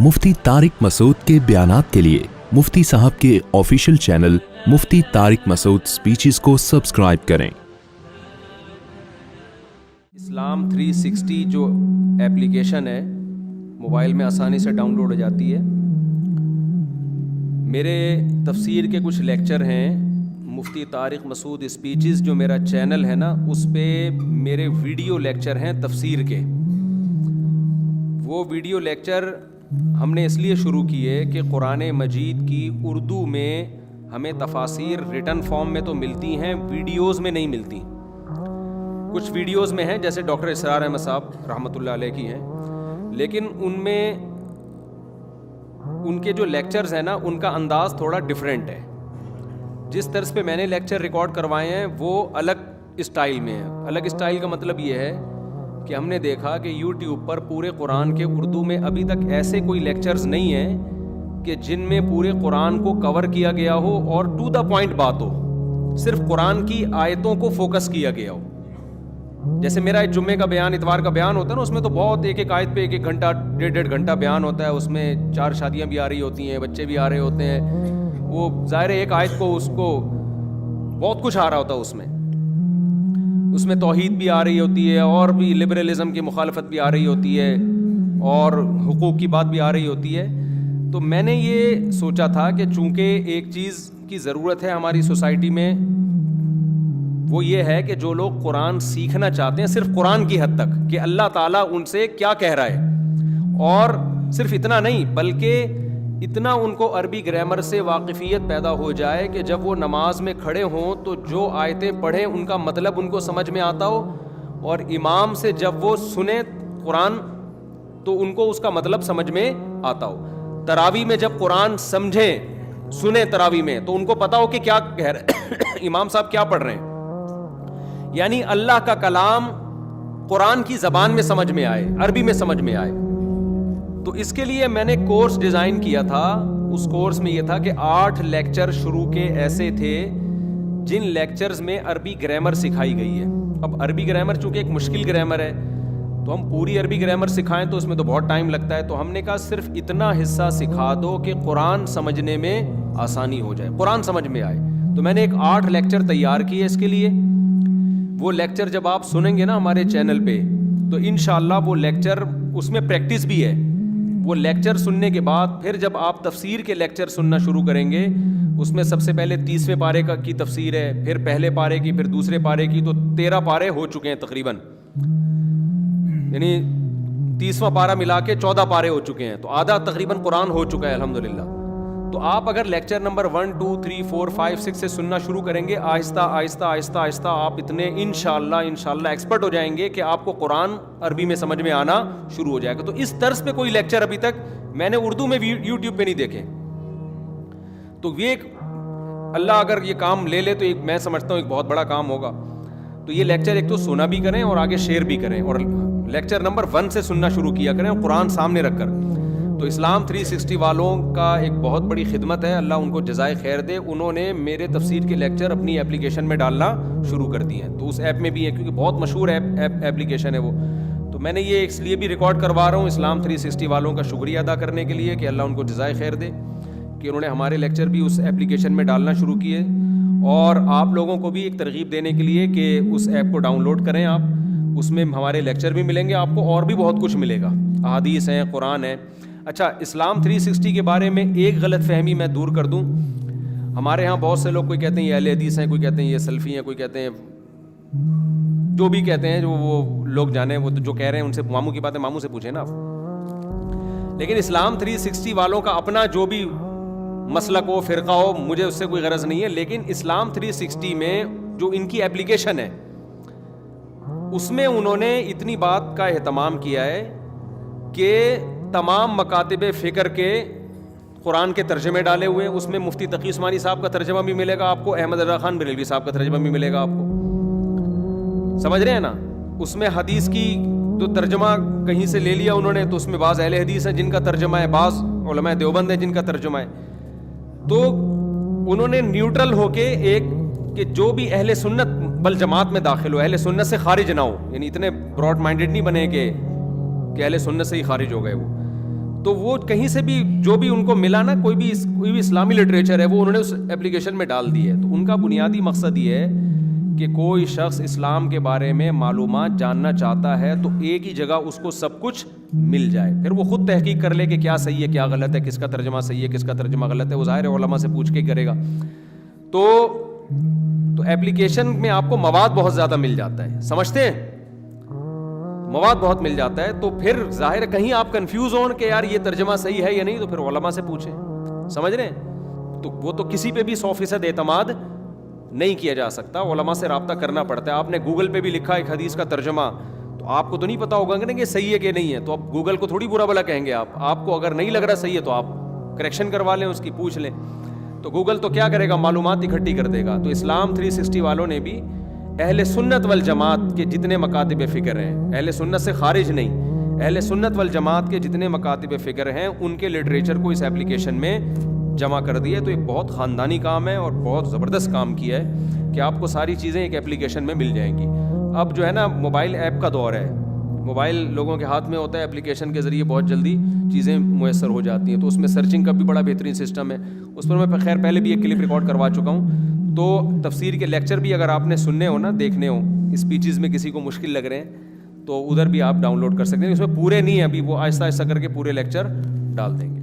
मुफ्ती तारिक मसूद के बयानात के लिए मुफ्ती साहब के ऑफिशियल चैनल मुफ्ती तारिक मसूद स्पीचेस को सब्सक्राइब करें। इस्लाम 360 जो एप्लीकेशन है मोबाइल में आसानी से डाउनलोड हो जाती है। मेरे तफसीर के कुछ लेक्चर हैं, मुफ्ती तारिक मसूद स्पीचेस जो मेरा चैनल है ना, उस पे मेरे वीडियो लेक्चर हैं तफसीर के। वो वीडियो लेक्चर हमने इसलिए शुरू किए कि कुरान मजीद की उर्दू में हमें तफासीर रिटन फॉर्म में तो मिलती हैं, वीडियोज़ में नहीं मिलती। कुछ वीडियोज़ में हैं, जैसे डॉक्टर इसरार अहमद साहब रहमतुल्लाह अलैह की हैं, लेकिन उनमें उनके जो लेक्चर्स हैं ना, उनका अंदाज़ थोड़ा डिफरेंट है। जिस तर्ज पे मैंने लेक्चर रिकॉर्ड करवाए हैं वो अलग स्टाइल में है। अलग स्टाइल का मतलब ये है कि हमने देखा कि YouTube पर पूरे कुरान के उर्दू में अभी तक ऐसे कोई लेक्चर्स नहीं हैं कि जिनमें पूरे कुरान को कवर किया गया हो और टू द पॉइंट बात हो, सिर्फ कुरान की आयतों को फोकस किया गया हो। जैसे मेरा एक जुम्मे का बयान, इतवार का बयान होता है ना, उसमें तो बहुत एक एक आयत पे एक एक घंटा, डेढ़ घंटा बयान होता है। उसमें 4 शादियाँ भी आ रही होती हैं, बच्चे भी आ रहे होते हैं। वो ज़ाहिर है एक आयत को उसको बहुत कुछ आ रहा होता है। उसमें तौहीद भी आ रही होती है और भी लिबरलिज़म की मुखालफत भी आ रही होती है और हुकूक की बात भी आ रही होती है। तो मैंने ये सोचा था कि चूँकि एक चीज़ की ज़रूरत है हमारी सोसाइटी में, वो ये है कि जो लोग कुरान सीखना चाहते हैं सिर्फ कुरान की हद तक कि अल्लाह ताला उनसे क्या कह रहा है, और सिर्फ इतना नहीं बल्कि इतना उनको अरबी ग्रामर से वाकिफ़ियत पैदा हो जाए कि जब वो नमाज में खड़े हों तो जो आयतें पढ़ें उनका मतलब उनको समझ में आता हो, और इमाम से जब वो सुने कुरान तो उनको उसका मतलब समझ में आता हो। तरावी में जब कुरान समझें, सुने तरावी में, तो उनको पता हो कि क्या कह रहे इमाम साहब क्या पढ़ रहे हैं। यानी अल्लाह का कलाम कुरान की ज़बान में समझ में आए, अरबी में समझ में आए। तो इसके लिए मैंने कोर्स डिज़ाइन किया था। उस कोर्स में यह था कि 8 लेक्चर शुरू के ऐसे थे जिन लेक्चर्स में अरबी ग्रामर सिखाई गई है। अब अरबी ग्रामर चूंकि एक मुश्किल ग्रामर है, तो हम पूरी अरबी ग्रामर सिखाएं तो उसमें तो बहुत टाइम लगता है। तो हमने कहा सिर्फ इतना हिस्सा सिखा दो कि कुरान समझने में आसानी हो जाए, कुरान समझ में आए। तो मैंने एक 8 लेक्चर तैयार किए इसके लिए। वो लेक्चर जब आप सुनेंगे ना हमारे चैनल पे, तो इंशाअल्लाह वो लेक्चर, उसमें प्रैक्टिस भी है। वो लेक्चर सुनने के बाद फिर जब आप तफसीर के लेक्चर सुनना शुरू करेंगे, उसमें सबसे पहले 30वें पारे की तफसीर है, फिर पहले पारे की, फिर दूसरे पारे की, तो 13 पारे हो चुके हैं तकरीबन। यानी 30वां पारा मिला के 14 पारे हो चुके हैं, तो आधा तकरीबन कुरान हो चुका है अल्हम्दुलिल्लाह। तो आप अगर लेक्चर नंबर 1, 2, 3, 4, 5, 6 से सुनना शुरू करेंगे, आहिस्ता आहिस्ता आहिस्ता आहिस्ता आप इतने इंशाअल्लाह एक्सपर्ट हो जाएंगे कि आपको कुरान अरबी में समझ में आना शुरू हो जाएगा। तो इस तर्ज पे कोई लेक्चर अभी तक मैंने उर्दू में यूट्यूब पे नहीं देखे। तो ये अल्लाह अगर ये काम ले ले तो एक, मैं समझता हूँ एक बहुत बड़ा काम होगा। तो ये लेक्चर एक तो सुना भी करें और आगे शेयर भी करें, और लेक्चर नंबर 1 से सुनना शुरू किया करें और कुरान सामने रखकर। तो इस्लाम 360 वालों का एक बहुत बड़ी खिदमत है, अल्लाह उनको जज़ाए खैर दे। उन्होंने मेरे तफसीर के लेक्चर अपनी एप्लीकेशन में डालना शुरू कर दिए हैं। तो उस ऐप में भी है, क्योंकि बहुत मशहूर एप्लीकेशन है वो। तो मैंने ये इसलिए भी रिकॉर्ड करवा रहा हूँ इस्लाम 360 वालों का शुक्रिया अदा करने के लिए कि अल्लाह उनको जज़ाए खैर दे कि उन्होंने हमारे लेक्चर भी उस एप्लीकेशन में डालना शुरू किए, और आप लोगों को भी एक तरगीब देने के लिए कि उस ऐप को डाउनलोड करें आप। उसमें हमारे लेक्चर भी मिलेंगे आपको और भी बहुत कुछ मिलेगा, अहादीस हैं, कुरान है। अच्छा, इस्लाम 360 के बारे में एक गलत फहमी मैं दूर कर दूं। हमारे यहाँ बहुत से लोग, कोई कहते हैं ये अहले हदीस हैं, कोई कहते हैं ये सल्फ़ी हैं, कोई कहते हैं जो भी कहते हैं, जो वो लोग जाने, वो तो जो कह रहे हैं उनसे मामू की बातें मामू से पूछें ना आप। लेकिन इस्लाम 360 वालों का अपना जो भी मसलक हो, फ़िरका हो, मुझे उससे कोई गरज नहीं है। लेकिन इस्लाम 360 में जो इनकी एप्लीकेशन है, उसमें उन्होंने इतनी बात का एहतमाम किया है कि तमाम मकातिब फ़िक्र के कुरान के तर्जमे डाले हुए हैं। उसमें मुफ्ती तकी उस्मानी साहब का तर्जमा भी मिलेगा आपको, अहमद रज़ा खान बरेलवी साहब का तर्जमा भी मिलेगा आपको, समझ रहे हैं ना। उसमें हदीस की जो तर्जमा कहीं से ले लिया उन्होंने, तो उसमें बाज़ अहले हदीस हैं जिनका तर्जमा है, बाज़ उलमा देवबंद है जिनका तर्जमा है। तो उन्होंने न्यूट्रल होके एक कि जो भी अहले सुन्नत बल जमात में दाखिल हो, अहले सुन्नत से खारिज ना हो, यानी इतने ब्रॉड माइंडेड नहीं बने कि अहले सुन्नत से ही खारिज हो गए वो। تو وہ کہیں سے بھی جو بھی ان کو ملا نا، کوئی بھی اسلامی لٹریچر ہے وہ انہوں نے اس اپلیکیشن میں ڈال دی ہے. تو ان کا بنیادی مقصد یہ ہے کہ کوئی شخص اسلام کے بارے میں معلومات جاننا چاہتا ہے تو ایک ہی جگہ اس کو سب کچھ مل جائے. پھر وہ خود تحقیق کر لے کہ کیا صحیح ہے کیا غلط ہے، کس کا ترجمہ صحیح ہے کس کا ترجمہ غلط ہے، وہ ظاہر علماء سے پوچھ کے کرے گا. تو ایپلیکیشن میں آپ کو مواد بہت زیادہ مل جاتا ہے، سمجھتے ہیں، مواد بہت مل جاتا ہے. تو پھر ظاہر ہے کہیں آپ کنفیوز ہوں کہ یار یہ ترجمہ صحیح ہے یا نہیں، تو پھر علماء سے پوچھیں. سمجھ رہے ہیں؟ تو وہ تو کسی پہ بھی 100% اعتماد نہیں کیا جا سکتا، علماء سے رابطہ کرنا پڑتا ہے. آپ نے گوگل پہ بھی لکھا ایک حدیث کا ترجمہ، تو آپ کو تو نہیں پتا ہوگا کہ صحیح ہے کہ نہیں ہے، تو آپ گوگل کو تھوڑی برا بھلا کہیں گے. آپ کو اگر نہیں لگ رہا صحیح ہے تو آپ کریکشن کروا لیں، اس کی پوچھ لیں. تو گوگل تو کیا کرے گا، معلومات اکٹھی کر دے گا. تو اسلام 360 والوں نے بھی اہل سنت والجماعت کے جتنے مکاتب فکر ہیں، اہل سنت سے خارج نہیں، اہل سنت والجماعت کے جتنے مکاتب فکر ہیں ان کے لٹریچر کو اس ایپلیکیشن میں جمع کر دیا. تو یہ بہت خاندانی کام ہے اور بہت زبردست کام کیا ہے کہ آپ کو ساری چیزیں ایک ایپلیکیشن میں مل جائیں گی. اب جو ہے نا موبائل ایپ کا دور ہے، موبائل لوگوں کے ہاتھ میں ہوتا ہے، ایپلیکیشن کے ذریعے بہت جلدی چیزیں میسر ہو جاتی ہیں. تو اس میں سرچنگ کا بھی بڑا بہترین سسٹم ہے. اس پر میں خیر پہلے بھی ایک کلپ ریکارڈ کروا چکا ہوں. تو تفسیر کے لیکچر بھی اگر آپ نے سننے ہو نا، دیکھنے ہو، اسپیچز میں کسی کو مشکل لگ رہے ہیں تو ادھر بھی آپ ڈاؤن لوڈ کر سکتے ہیں. اس میں پورے نہیں ہیں ابھی، وہ آہستہ آہستہ کر کے پورے لیکچر ڈال دیں گے.